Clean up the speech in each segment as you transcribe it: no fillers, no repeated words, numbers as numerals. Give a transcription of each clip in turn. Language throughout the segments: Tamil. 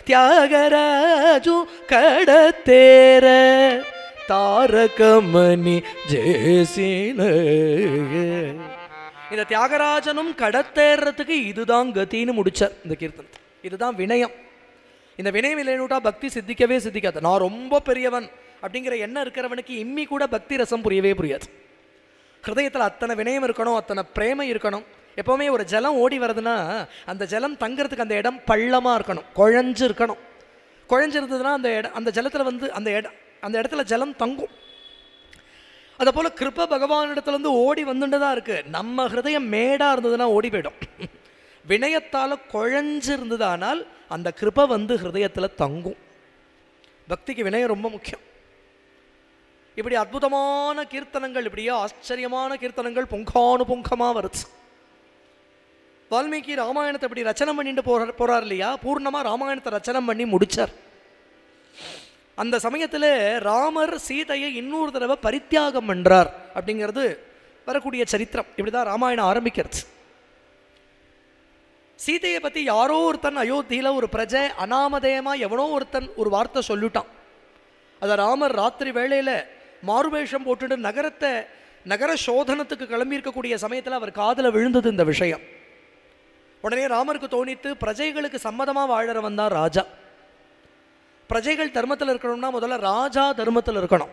தியாகராஜு கடத்தேர தாரகமணி ஜேசின. இந்த தியாகராஜனும் கடத்தேறதுக்கு இதுதான் கத்தின்னு முடிச்சார் இந்த கீர்த்தனத்தை. இதுதான் வினயம். இந்த வினயம் இல்லைன்னுட்டா பக்தி சித்திக்கவே சித்திக்காது. நான் ரொம்ப பெரியவன் அப்படிங்கிற எண்ணம் இருக்கிறவனுக்கு இம்மி கூட பக்தி ரசம் புரியவே புரியாது. ஹிருதயத்தில் அத்தனை வினயம் இருக்கணும், அத்தனை பிரேமை இருக்கணும். எப்போவுமே ஒரு ஜலம் ஓடி வருதுன்னா அந்த ஜலம் தங்கிறதுக்கு அந்த இடம் பள்ளமாக இருக்கணும், குழஞ்சு இருக்கணும். குழஞ்சு இருந்ததுன்னா அந்த ஜலத்தில் வந்து அந்த இடத்துல ஜலம் தங்கும். அதை போல் கிருப பகவானிடத்துலேருந்து ஓடி வந்துட்டு தான் இருக்குது. நம்ம ஹிருதயம் மேடாக இருந்ததுன்னா ஓடி போயிடும். வினயத்தால் குழஞ்சு இருந்ததானால் அந்த கிருபை வந்து ஹிருதயத்தில் தங்கும். பக்திக்கு வினயம் ரொம்ப முக்கியம். இப்படி அற்புதமான கீர்த்தனங்கள், இப்படியோ ஆச்சரியமான கீர்த்தனங்கள் பொங்கானுபொங்கமாக வருது. வால்மீகி ராமாயணத்தை இப்படி ரச்சனை பண்ணிட்டு போறார் இல்லையா, பூர்ணமாக ராமாயணத்தை ரச்சனை பண்ணி முடிச்சார். அந்த சமயத்தில் ராமர் சீதையை இன்னொரு தடவை பரித்தியாகம் பண்றார் அப்படிங்கிறது வரக்கூடிய சரித்திரம். இப்படிதான் ராமாயணம் ஆரம்பிக்கிறது. சீதையை பற்றி யாரோ ஒருத்தன் அயோத்தியில் ஒரு பிரஜை அனாமதேயமாக எவனோ ஒருத்தன் ஒரு வார்த்தை சொல்லிட்டான். அதை ராமர் ராத்திரி வேளையில் மாறுவேஷம் போட்டுட்டு நகர சோதனத்துக்கு கிளம்பியிருக்கக்கூடிய சமயத்தில் அவர் காதில் விழுந்தது இந்த விஷயம். உடனே ராமருக்கு தோணித்து, பிரஜைகளுக்கு சம்மதமாக வாழறவன் தான் ராஜா. பிரஜைகள் தர்மத்தில் இருக்கணும்னா முதல்ல ராஜா தர்மத்தில் இருக்கணும்.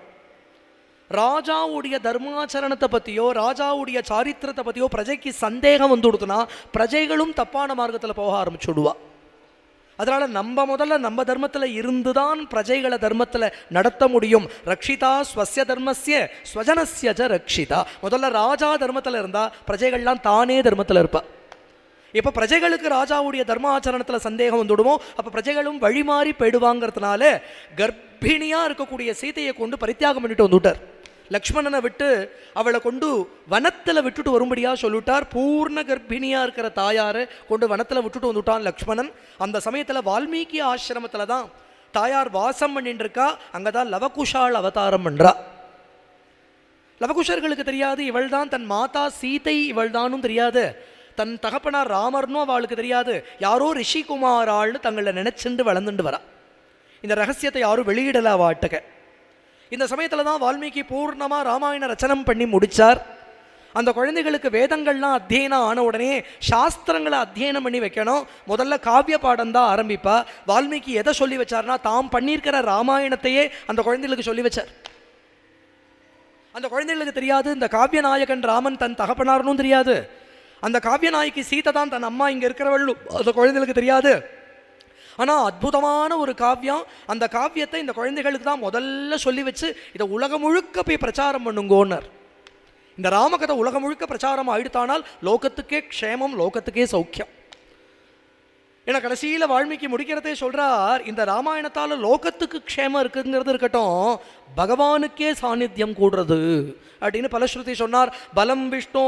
ராஜாவுடைய தர்மாச்சரணத்தை பற்றியோ ராஜாவுடைய சாரித்திரத்தை பற்றியோ பிரஜைக்கு சந்தேகம் வந்து கொடுத்தனா பிரஜைகளும் தப்பான மார்க்கத்தில் போக ஆரம்பிச்சுடுவா. அதனால் முதல்ல நம்ம தர்மத்தில் இருந்து தான் பிரஜைகளை தர்மத்தில் நடத்த முடியும். ரக்ஷிதா ஸ்வஸ்ய தர்மஸ்ய ஸ்வஜனஸ்ய ச ரக்ஷிதா. முதல்ல ராஜா தர்மத்தில் இருந்தால் பிரஜைகள்லாம் தானே தர்மத்தில் இருப்பா. இப்போ பிரஜைகளுக்கு ராஜாவுடைய தர்மாச்சரணத்தில் சந்தேகம் வந்துவிடுமோ, அப்போ பிரஜைகளும் வழிமாறி போயிடுவாங்கிறதுனால கர்ப்பிணியாக இருக்கக்கூடிய சீதையை கொண்டு பரித்தியாகம் பண்ணிட்டு வந்துவிட்டார். லக்ஷ்மணனை விட்டு அவளை கொண்டு வனத்தில் விட்டுட்டு வரும்படியாக சொல்லிவிட்டார். பூர்ண கர்ப்பிணியாக இருக்கிற தாயாரை கொண்டு வனத்தில் விட்டுட்டு வந்துவிட்டான் லக்ஷ்மணன். அந்த சமயத்தில் வால்மீகி ஆசிரமத்தில் தான் தாயார் வாசம் பண்ணிட்டு இருக்கா. அங்கே தான் லவகுஷால் அவதாரம் பண்ணுறா. லவகுஷர்களுக்கு தெரியாது இவள் தான் தன் மாதா சீதை, இவள் தானும் தெரியாது. தன் தகப்பனார் ராமர்னும் அவளுக்கு தெரியாது. யாரோ ரிஷிகுமாராள்னு தங்களை நினைச்சுண்டு வளர்ந்துட்டு வரா. இந்த ரகசியத்தை யாரும் வெளியிடல வாட்டக. இந்த சமயத்தில் தான் வால்மீகி பூர்ணமாக ராமாயண ரச்சனம் பண்ணி முடித்தார். அந்த குழந்தைகளுக்கு வேதங்கள்லாம் அத்தியனம் ஆன உடனே சாஸ்திரங்களை அத்தியனம் பண்ணி வைக்கணும். முதல்ல காவிய பாடம் தான் ஆரம்பிப்பா. வால்மீகி எதை சொல்லி வச்சார்னா தாம் பண்ணியிருக்கிற ராமாயணத்தையே அந்த குழந்தைகளுக்கு சொல்லி வச்சார். அந்த குழந்தைகளுக்கு தெரியாது இந்த காவிய நாயகன் ராமன் தன் தகப்பனார்னும் தெரியாது. அந்த காவிய நாயகி சீதை தான் தன் அம்மா இங்கே இருக்கிறவள் அந்த குழந்தைகளுக்கு தெரியாது. ஆனால் அற்புதமான ஒரு காவியம். அந்த காவியத்தை இந்த குழந்தைகளுக்கு தான் முதல்ல சொல்லி வச்சு இதை உலகம் முழுக்க போய் பிரச்சாரம் பண்ணுங்கோன்னர். இந்த ராமகதை உலகம் முழுக்க பிரச்சாரம் ஆயிடுத்தானால் லோகத்துக்கே க்ஷேமம், லோகத்துக்கே சௌக்கியம். ஏன்னா கடைசியில் வால்மீகி முடிக்கிறதே சொல்கிறார், இந்த ராமாயணத்தால் லோகத்துக்கு க்ஷேமம் இருக்குங்கிறது இருக்கட்டும், பகவானுக்கே சாநித்தியம் கூடுறது அப்படின்னு பலஸ்ருதி சொன்னார். பலம் விஷ்ணோ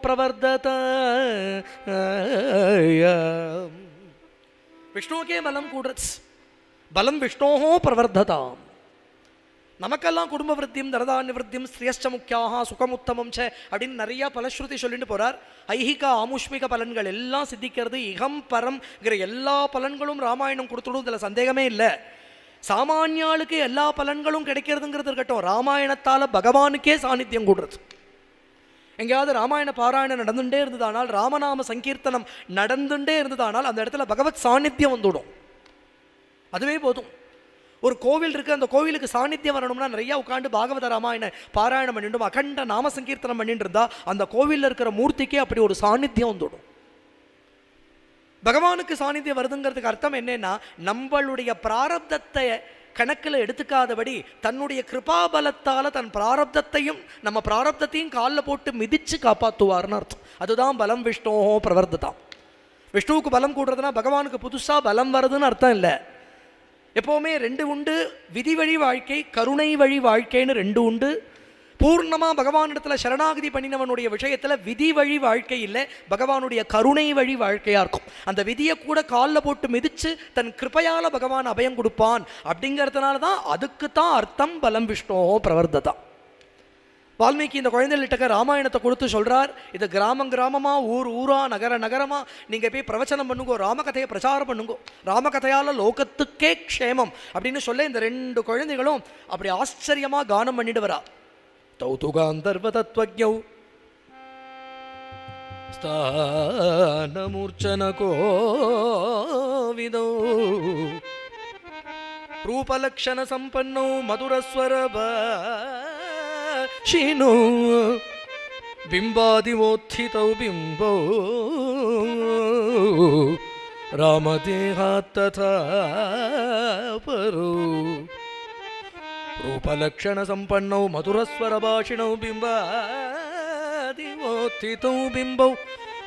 பிரவர்தத, விஷ்ணுவுக்கே பலம் கூடுறது. பலம் விஷ்ணோஹோ பிரவர்ததாம். நமக்கெல்லாம் குடும்ப விருத்தியும் தரதானிய விருத்தியும் ஸ்ரீயஷ்ட முக்கியாக சுகமுத்தமம் ச அப்படின்னு நிறையா பலஸ்ருதி சொல்லிட்டு போகிறார். ஐஹிக ஆமுஷ்மிக பலன்கள் எல்லாம் சித்திக்கிறது. இகம் பரம்ங்கிற எல்லா பலன்களும் ராமாயணம் கொடுத்துடும், இதில் சந்தேகமே இல்லை. சாமானியாளுக்கு எல்லா பலன்களும் கிடைக்கிறதுங்கிறது இருக்கட்டும், ராமாயணத்தால் பகவானுக்கே சாநித்தியம் கூடுறது. எங்கேயாவது ராமாயண பாராயணம் நடந்துகிட்டே இருந்ததானால், ராமநாம சங்கீர்த்தனம் நடந்துகிட்டே இருந்ததானால் அந்த இடத்துல பகவத் சாநித்தியம் வந்துவிடும். அதுவே போதும். ஒரு கோவில் இருக்குது, அந்த கோவிலுக்கு சாநித்தியம் வரணும்னா நிறையா உட்காந்து பாகவத ராமாயண பாராயணம் பண்ணிட்டு அகண்ட நாம சங்கீர்த்தனம் பண்ணிட்டு இருந்தா அந்த கோவிலில் இருக்கிற மூர்த்திக்கே அப்படி ஒரு சாநித்தியம் வந்துடும். பகவானுக்கு சாநித்தியம் வருதுங்கிறதுக்கு அர்த்தம் என்னன்னா, நம்மளுடைய பிராரப்தத்தை கணக்கில் எடுத்துக்காதபடி தன்னுடைய கிருபாபலத்தால் தன் பிராரப்தத்தையும் நம்ம பிராரப்தத்தையும் காலில் போட்டு மிதித்து காப்பாற்றுவார்னு அர்த்தம். அதுதான் பலம் விஷ்ணோஹோ பிரவர்த்ததாம். விஷ்ணுவுக்கு பலம் கூடுறதுனா பகவானுக்கு புதுசாக பலம் வருதுன்னு அர்த்தம் இல்லை. எப்போவுமே ரெண்டு உண்டு, விதி வழி வாழ்க்கை, கருணை வழி வாழ்க்கைன்னு ரெண்டு உண்டு. பூர்ணமாக பகவானிடத்தில் சரணாகதி பண்ணினவனுடைய விஷயத்தில் விதி வழி வாழ்க்கை இல்லை, பகவானுடைய கருணை வழி வாழ்க்கையாக இருக்கும். அந்த விதியை கூட காலில் போட்டு மிதித்து தன் கிருப்பையால் பகவான் அபயம் கொடுப்பான். அப்படிங்கிறதுனால தான் அதுக்கு தான் அர்த்தம் பலம் விஷ்ணோ பிரவர்த்ததா. வால்மீகி இந்த குழந்தைகிட்ட ராமாயணத்தை கொடுத்து சொல்கிறார், இது கிராமம் கிராமமாக, ஊர் ஊரா, நகர நகரமாக நீங்கள் போய் பிரவச்சனம் பண்ணுங்கோ, ராமகதையை பிரச்சாரம் பண்ணுங்கோ, ராமகதையால் லோகத்துக்கே க்ஷேமம் அப்படின்னு சொல்ல இந்த 2 குழந்தைகளும் அப்படி ஆச்சரியமாக கானம் பண்ணிட்டு வரா. தௌதுகாந்தர்வ தத்வஜௌ ஸ்தானமூர்ச்சன கோவிதோ ரூபலக்ஷண சம்பன்னோ மதுரஸ்வரபாஷினோ பிம்பாதிவோத்थितौ பிம்போ ராமதேஹாத் ததா பரோ ரூபலக்ஷண சம்பன்னோ மதுரஸ்வரபாஷினோ பிம்பாதிவோத்थितौ பிம்போ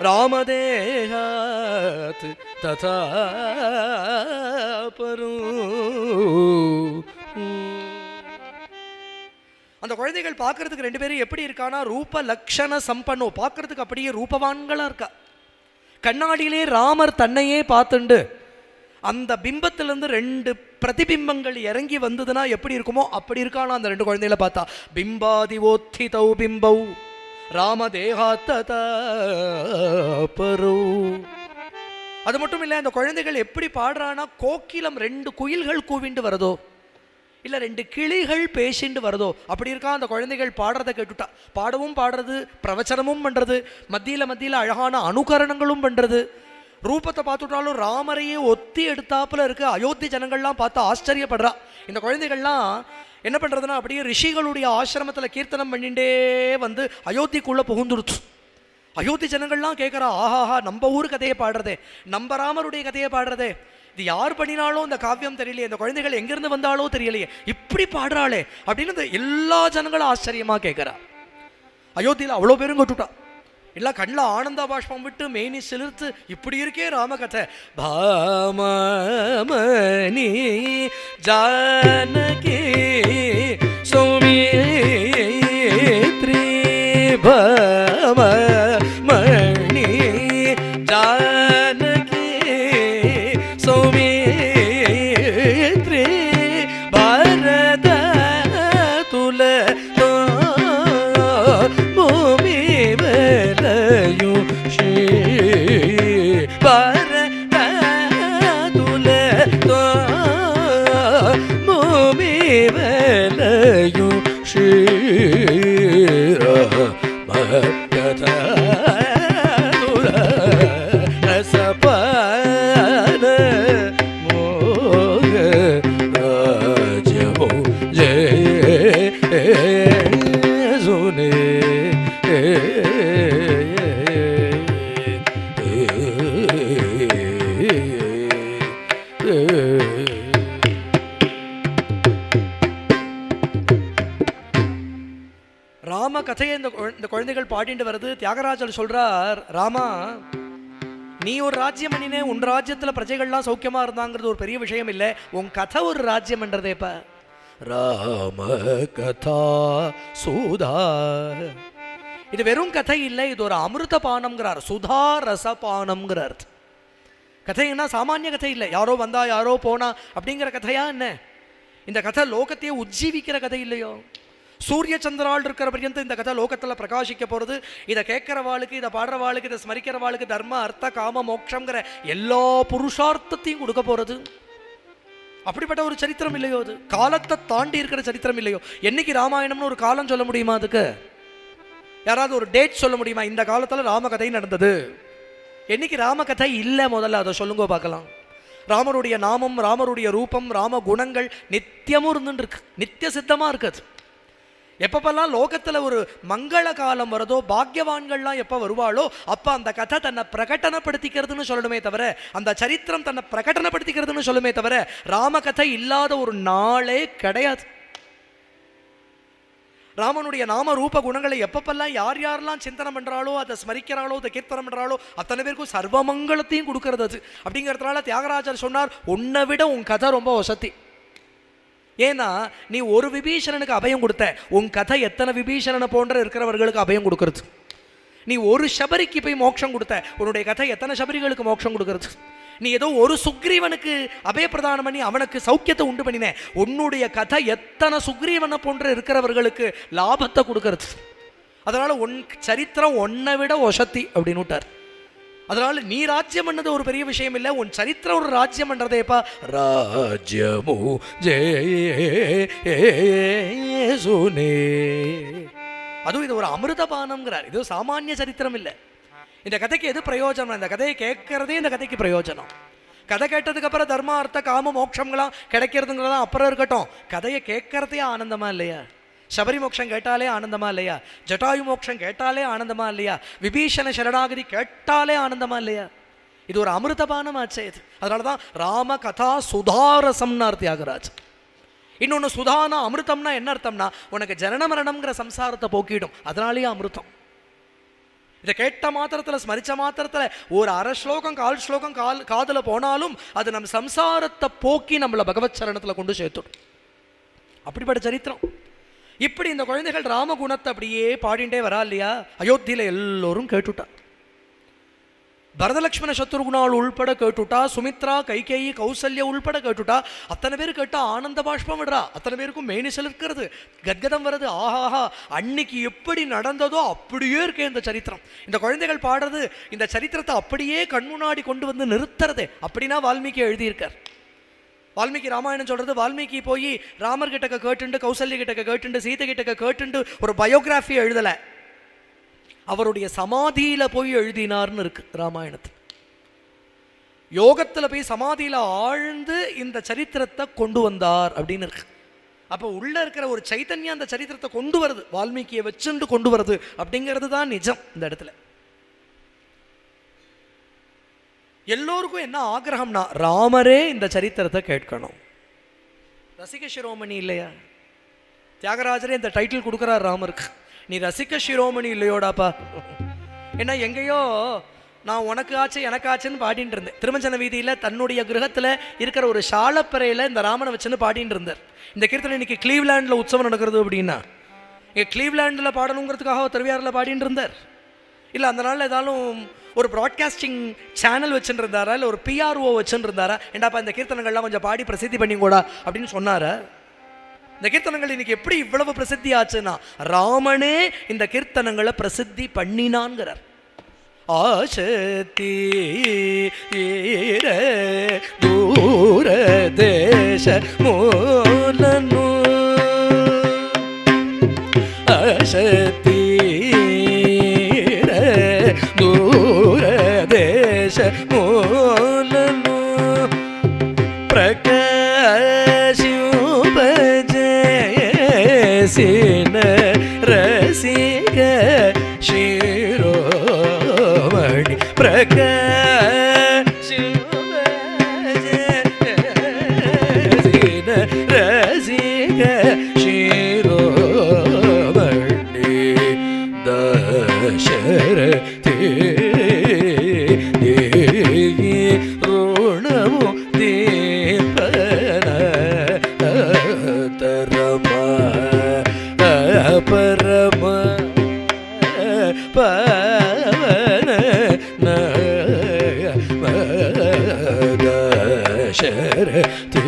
ராமதேஹாத் ததா பரோ. அந்த குழந்தைகள் பார்க்கறதுக்கு 2 பேரும் எப்படி இருக்கானா, ரூப லக்ஷண சம்பன்னோ, பார்க்கறதுக்கு அப்படியே ரூபவான்களா இருக்கா. கண்ணாடியிலே ராமர் தன்னையே பார்த்துண்டு அந்த பிம்பத்திலிருந்து 2 பிரதிபிம்பங்கள் இறங்கி வந்ததுன்னா எப்படி இருக்குமோ அப்படி இருக்கானா அந்த 2 குழந்தைகளை பார்த்தா. பிம்பாதிவோத்थितौ பிம்பௌ ராமதேஹாத் ததா பரோ. அது மட்டும் இல்லை, அந்த குழந்தைகள் எப்படி பாடுறானா, கோக்கிலம் 2 குயில்கள் கூவிண்டு வருதோ, இல்லை 2 கிளிகள் பேசிண்டு வருதோ அப்படி இருக்கா அந்த குழந்தைகள் பாடுறதை கேட்டுட்டா. பாடவும் பாடுறது, பிரவச்சனமும் பண்ணுறது, மத்தியில் அழகான அனுகரணங்களும் பண்ணுறது. ரூபத்தை பார்த்துட்டாலும் ராமரையே ஒத்தி எடுத்தாப்புல இருக்கு. அயோத்தி ஜனங்கள்லாம் பார்த்து ஆச்சரியப்படுறா. இந்த குழந்தைகள்லாம் என்ன பண்ணுறதுன்னா அப்படியே ரிஷிகளுடைய ஆசிரமத்தில் கீர்த்தனம் பண்ணிகிட்டே வந்து அயோத்திக்குள்ளே புகுந்துருச்சு. அயோத்தி ஜனங்கள்லாம் கேட்குறா, ஆஹாஹா, நம்ம ஊர் கதையை பாடுறதே, நம்ம ராமருடைய கதையை பாடுறதே, இது யார் பண்ணினாலும் இந்த காவியம் தெரியலையே, இந்த குழந்தைகள் எங்கேருந்து வந்தாலோ தெரியலையே, இப்படி பாடுறாளே அப்படின்னு இந்த எல்லா ஜனங்களும் ஆச்சரியமாக கேட்குறா. அயோத்தியில் அவ்வளோ பேரும் கொட்டுட்டா. எல்லாம் கண்ணில் ஆனந்த பாஷ்பம் விட்டு மேனி சிலிர்த்து, இப்படி இருக்கே ராமகதை. பாமணி ஜானகி சௌமித்ரி பாமணி ஜானகி சௌமித்ரி பாரத துல பூமி வரையு ஸ்ரீ பாரத துல பூமி வரையு ஸ்ரீ மகத ரசபான மோக ராஜோ ஜெய சுனே ராம கதையை இந்த குழந்தைகள் பாடிட்டு வருது. தியாகராஜர் சொல்றார், ராமா நீ ஒரு ராஜ்யம் பண்ணினே, உன் ராஜ்யத்தில் பிரஜைகள்லாம் சௌக்கியமா இருந்தாங்கிறது ஒரு பெரிய விஷயம் இல்லை, உன் கதை ஒரு ராஜ்யம் என்றதேப்ப. ராம கதா சுதா, இது வெறும் கதை இல்லை, இது ஒரு அமிர்த பானம்ங்கிறார், சுதா ரசபானம்ங்கிறார். கதைன்னா சாமானிய கதை இல்லை, யாரோ வந்தா யாரோ போனா அப்படிங்கிற கதையா என்ன. இந்த கதை லோகத்தையே உஜ்ஜீவிக்கிற கதை இல்லையோ. சூரிய சந்திரால் இருக்கிற பர்யந்தம் இந்த கதை லோகத்தில் பிரகாசிக்க போகிறது. இதை கேட்குறவாளுக்கு, இதை பாடுறவாளுக்கு, இதை ஸ்மரிக்கிறவாளுக்கு தர்ம அர்த்த காம மோட்சங்கிற எல்லா புருஷார்த்தத்தையும் கொடுக்க போகிறது. அப்படிப்பட்ட ஒரு சரித்திரம் இல்லையோ, அது காலத்தை தாண்டி இருக்கிற சரித்திரம் இல்லையோ. என்னைக்கு ராமாயணம்னு ஒரு காலம் சொல்ல முடியுமா? அதுக்கு யாராவது ஒரு டேட் சொல்ல முடியுமா? இந்த காலத்தில் ராமகதை நடந்தது. என்னைக்கு ராமகதை இல்லை முதல்ல அதை சொல்லுங்க பார்க்கலாம். ராமருடைய நாமம், ராமருடைய ரூபம், ராம குணங்கள் நித்தியமும் இருந்துட்டு இருக்கு, நித்திய சித்தமாக இருக்குது. எப்பப்பெல்லாம் லோகத்தில் ஒரு மங்கள காலம் வருதோ, பாக்யவான்கள்லாம் எப்போ வருவாளோ அப்போ அந்த கதை தன்னை பிரகடனப்படுத்திக்கிறதுன்னு சொல்லணுமே தவிர, அந்த சரித்திரம் தன்னை பிரகடனப்படுத்திக்கிறதுன்னு சொல்லுமே தவிர, ராமகதை இல்லாத ஒரு நாளே கிடையாது. ராமனுடைய நாம ரூப குணங்களை எப்பப்பெல்லாம் யார் யாரெல்லாம் சிந்தனை பண்ணுறாளோ, அதை ஸ்மரிக்கிறாளோ, அதை கீர்த்தனம் பண்ணுறாளோ அத்தனை பேருக்கும் சர்வமங்கலத்தையும் கொடுக்கறது அது. அப்படிங்கிறதுனால தியாகராஜர் சொன்னார், உன்னை விட உன் கதை ரொம்ப வசதி. ஏன்னா நீ ஒரு விபீஷணனுக்கு அபயம் கொடுத்த, உன் கதை எத்தனை விபீஷணனை போன்ற இருக்கிறவர்களுக்கு அபயம் கொடுக்கறது. நீ ஒரு சபரிக்கு போய் மோட்சம் கொடுத்த, உன்னுடைய கதை எத்தனை சபரிகளுக்கு மோட்சம் கொடுக்கறது. நீ ஏதோ ஒரு சுக்ரீவனுக்கு அபயப்பிரதானம் பண்ணி அவனுக்கு சௌக்கியத்தை உண்டு பண்ணின. உன்னுடைய கதை எத்தனை சுக்ரீவனை போன்ற இருக்கிறவர்களுக்கு லாபத்தை கொடுக்கறது. அதனால உன் சரித்திரம் உன்னை விட ஒசத்தி அப்படின்னு விட்டார். அதனால நீ ராஜ்யம் பண்ணது ஒரு பெரிய விஷயம் இல்லை, உன் சரித்திரம் ஒரு ராஜ்யம் பண்றதேப்பா. ராஜ்யமோ ஜேசுனே. அதுவும் இது ஒரு அமிர்தபானம்ங்கிறார். இது சாமானிய சரித்திரம் இல்லை. இந்த கதைக்கு எது பிரயோஜனம்? இந்த கதையை கேட்கறதே இந்த கதைக்கு பிரயோஜனம். கதை கேட்டதுக்கு அப்புறம் தர்ம அர்த்த காம மோட்சங்களாம் கிடைக்கிறதுங்கிறதா அப்புறம் இருக்கட்டும். கதையை கேட்கறதே ஆனந்தமா இல்லையா? சபரி மோட்சம் கேட்டாலே ஆனந்தமா இல்லையா? ஜட்டாயு மோட்சம் கேட்டாலே ஆனந்தமா இல்லையா? விபீஷண சரணாகதி கேட்டாலே ஆனந்தமா இல்லையா? இது ஒரு அமிர்தபானம் ஆச்சே இது. அதனாலதான் ராம கதா சுதாரசம்னார் தியாகராஜ். இன்னொன்னு சுதானா அமிர்தம்னா என்ன அர்த்தம்னா உனக்கு ஜனன மரணம்ங்கிற சம்சாரத்தை போக்கிடும். அதனாலேயே அமிர்தம். இதை கேட்ட மாத்திரத்தில் ஸ்மரிச்ச மாத்திரத்தில் ஒரு அரை ஸ்லோகம் கால் ஸ்லோகம் காதில் போனாலும் அது நம்ம சம்சாரத்தை போக்கி நம்மளை பகவத் சரணத்தில் கொண்டு சேர்த்துடும். அப்படிப்பட்ட சரித்திரம். இப்படி இந்த குழந்தைகள் ராமகுணத்தை அப்படியே பாடிண்டே வரா இல்லையா? அயோத்தியில எல்லோரும் கேட்டுட்டா. பரதலட்சுமண சத்ருகுணால் உள்பட கேட்டுட்டா. சுமித்ரா கைகேயி கௌசல்யா உள்பட கேட்டுட்டா. அத்தனை பேர் கேட்டா ஆனந்த பாஷ்பம் விடுறா. அத்தனை பேருக்கும் மேனிசல் இருக்கிறது, கத்கதம் வருது. ஆஹாஹா, அன்னைக்கு எப்படி நடந்ததோ அப்படியே இருக்கே இந்த சரித்திரம். இந்த குழந்தைகள் பாடுறது இந்த சரித்திரத்தை அப்படியே கண்முன்னாடி கொண்டு வந்து நிறுத்துறதே. அப்படின்னா வால்மீகி எழுதியிருக்கார். வால்மீகி ராமாயணம் சொல்றது வால்மீகி போய் ராமர் கிட்டக்க கேட்டுண்டு, கௌசல்ய கிட்டக்க கேட்டுண்டு, சீதை கிட்டக்க கேட்டுண்டு ஒரு பயோகிராஃபி எழுதலை. அவருடைய சமாதியில போய் எழுதினார்னு இருக்கு ராமாயணத்தில். யோகத்துல போய் சமாதியில ஆழ்ந்து இந்த சரித்திரத்தை கொண்டு வந்தார் அப்படின்னு இருக்கு. அப்ப உள்ள இருக்கிற ஒரு சைத்தன்யம் அந்த சரித்திரத்தை கொண்டு வருது, வால்மீகியை வச்சுண்டு கொண்டு வருது அப்படிங்கிறது தான் நிஜம். இந்த இடத்துல எல்லோருக்கும் என்ன ஆகிரகம்னா ராமரே இந்த சரித்திரத்தை கேட்கணும். ரசிக சிரோமணி இல்லையா? தியாகராஜரே இந்த டைட்டில் கொடுக்கிறார் ராமருக்கு. நீ ரசிக்க சிரோமணி இல்லையோடாப்பா. ஏன்னா எங்கேயோ நான் உனக்கு ஆச்சு எனக்கு ஆச்சுன்னு பாடிட்டு இருந்தேன். திருமஞ்சன வீதியில் தன்னுடைய கிரகத்தில் இருக்கிற ஒரு ஷாலப்பறையில் இந்த ராமனை வச்சுன்னு பாடிட்டு இருந்தார். இந்த கீர்த்தனை இன்னைக்கு கிளீவ்லாண்டில் உற்சவம் நடக்கிறது அப்படின்னா இங்கே கிளீவ்லாண்டில் பாடணுங்கிறதுக்காக திருவையாறில் பாடிட்டு இருந்தார். இல்லை அந்த நாளில் ஏதாலும் ஒரு ப்ராட்காஸ்டிங் சேனல் வச்சுட்டு இருந்தாரா, இல்லை ஒரு பிஆர்ஓ வச்சுட்டு இருந்தாரா, ஏண்டாப்பா இந்த கீர்த்தனங்கள்லாம் கொஞ்சம் பாடி பிரசித்தி பண்ணிங்கூடா அப்படின்னு சொன்னாரா? இந்த கீர்த்தனங்கள் இன்னைக்கு எப்படி இவ்வளவு பிரசித்தி ஆச்சுன்னா ராமனே இந்த கீர்த்தனங்களை பிரசித்தி பண்ணினான்கிறார். ஆசதி தூர தேச மூலனு ஆசதி தூர தேச மூலனு பிரகாசின ரசிக சிரோமணி பிரகாசின ரசிக சிரோமணி தசரதி ருணமு தீபன தரம பரம பவன தசரதி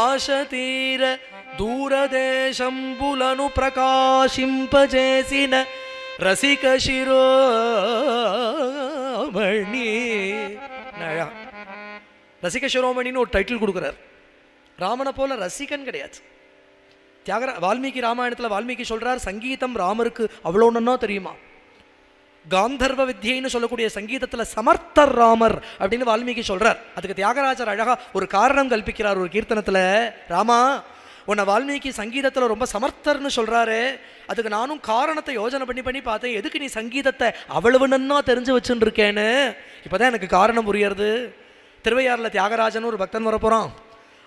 ఆశతీర దూరదేశంబులను ప్రకాశింపజేసిన రసిక శిరోమణి. ரசிக சிரோமணின்னு ஒரு டைட்டில் கொடுக்குறார். ராமனை போல ரசிகன் கிடையாது. வால்மீகி ராமாயணத்தில் வால்மீகி சொல்றார் சங்கீதம் ராமருக்கு அவ்வளோன்னா தெரியுமா? காந்தர்வ வித்யைன்னு சொல்லக்கூடிய சங்கீதத்தில் சமர்த்தர் ராமர் அப்படின்னு வால்மீகி சொல்றார். அதுக்கு தியாகராஜர் அழகா ஒரு காரணம் கல்பிக்கிறார் ஒரு கீர்த்தனத்தில். ராமா, உன்னை வால்மீகி சங்கீதத்தில் ரொம்ப சமர்த்தர்னு சொல்றாரு. அதுக்கு நானும் காரணத்தை யோஜனை பண்ணி பார்த்தேன். எதுக்கு நீ சங்கீதத்தை அவ்வளவு நன்னா தெரிஞ்சு வச்சுன்னு இருக்கேன்னு இப்போதான் எனக்கு காரணம் புரியறது. திருவையாறில் தியாகராஜன் ஒரு பக்தன் வரப்போகிறான்.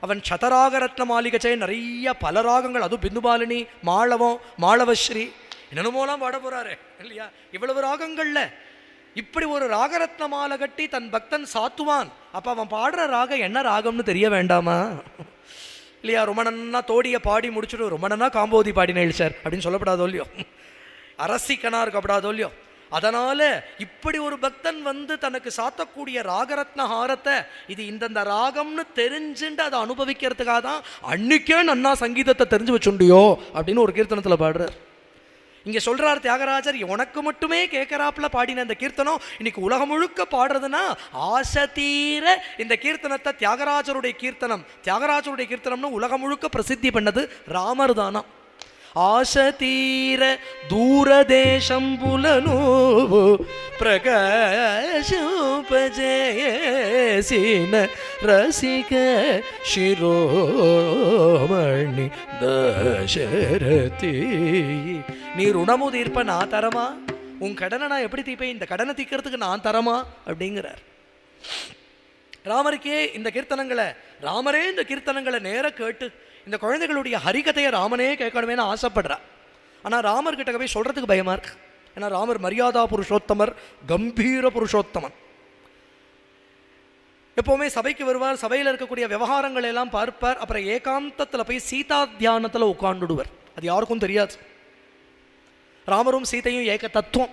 அவன் சதராக ரத்ன மாளிகை நிறைய பல ராகங்கள், அதுவும் பிந்துபாலினி, மாளவம், மாளவஸ்ரீ என்னென்னமோலாம் பாட போகிறாரு இல்லையா? இவ்வளவு ராகங்களில் இப்படி ஒரு ராகரத்ன மாலை கட்டி தன் பக்தன் சாத்துவான். அப்போ அவன் பாடுற ராகம் என்ன ராகம்னு தெரிய வேண்டாமா இல்லையா? ரொம்ப நன்னா தோடியை பாடி முடிச்சுட்டு ரொம்ப நன்னா காம்போதி பாடினேள் சார் அப்படின்னு சொல்லப்படாதோ இல்லையோ, அரசிக்கனா இருக்கப்படாதோ இல்லையோ. அதனால இப்படி ஒரு பக்தன் வந்து தனக்கு சாத்தக்கூடிய ராகரத்ன ஹாரத்தை இது இந்தந்த ராகம்னு தெரிஞ்சுட்டு அதை அனுபவிக்கிறதுக்காக தான் அன்னைக்கே நன்னா சங்கீதத்தை தெரிஞ்சு வச்சுண்டியோ அப்படின்னு ஒரு கீர்த்தனத்தில் பாடுறார். இங்கே சொல்கிறார் தியாகராஜர், உனக்கு மட்டுமே கேட்குறாப்புல பாடின இந்த கீர்த்தனம் இன்னைக்கு உலகம் முழுக்க பாடுறதுன்னா ஆசை தீர இந்த கீர்த்தனத்தை தியாகராஜருடைய கீர்த்தனம்னு உலகம் முழுக்க பிரசித்தி பண்ணது ராமர் தானா. ஆசை தீர தூரதேசம் புலனோ பிரகாசோபஜேசின ரசிக சிரோமணி தசரதி. நீ ருணமு தீர்ப்ப நான் தரமா, உன் கடனை நான் எப்படி தீர்ப்பேன், இந்த கடனை தீர்க்கிறதுக்கு நான் தரமா அப்படிங்கிறார். ராமருக்கே இந்த கீர்த்தனங்களை ராமரே இந்த கீர்த்தனங்களை நேர கேட்டு இந்த குழந்தைகளுடைய ஹரிகதையை ராமனே கேட்கணுமேனு ஆசைப்படுறா. ஆனால் ராமர்கிட்ட போய் சொல்கிறதுக்கு பயமாக இருக்கு. ஏன்னா ராமர் மரியாதா புருஷோத்தமர், கம்பீர புருஷோத்தமன். எப்போவுமே சபைக்கு வருவார், சபையில் இருக்கக்கூடிய விவகாரங்கள் எல்லாம் பார்ப்பார். அப்புறம் ஏகாந்தத்தில் போய் சீதா தியானத்தில் உட்காந்துடுவார். அது யாருக்கும் தெரியாது. ராமரும் சீதையும் ஏக தத்துவம்.